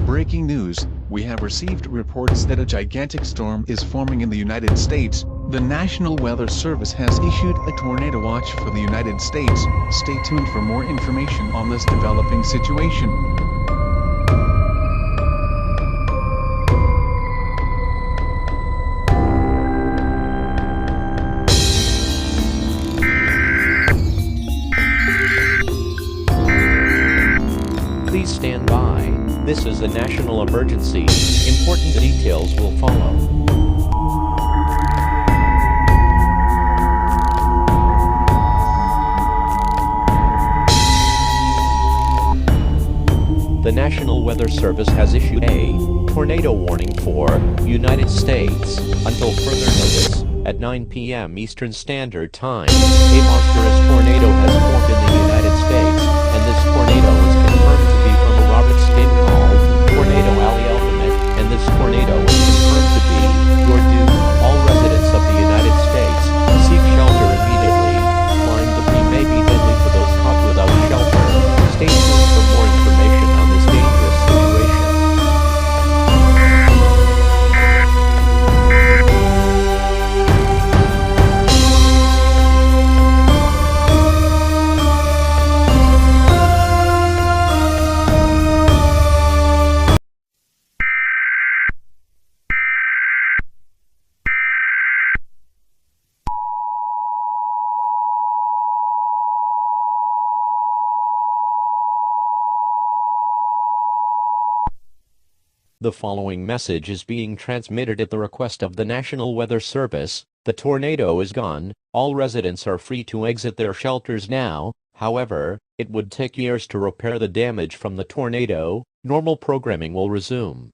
Breaking news, we have received reports that a gigantic storm is forming in the United States. The National Weather Service has issued a tornado watch for the United States. Stay tuned for more information on this developing situation. Please stand by. This is a national emergency. Important details will follow. The National Weather Service has issued a tornado warning for United States until further notice. At 9 p.m. Eastern Standard Time, a monstrous tornado has formed in the United States, and this tornado is confirmed to be from a rocket scale called Tornado Alley Ultimate, and this tornado is confirmed to be your doom. All residents of the United States, seek shelter immediately. Flying debris may be deadly for those caught without shelter. Stay tuned for more information on this dangerous situation. The following message is being transmitted at the request of the National Weather Service. The tornado is gone. All residents are free to exit their shelters now. However, it would take years to repair the damage from the tornado. Normal programming will resume.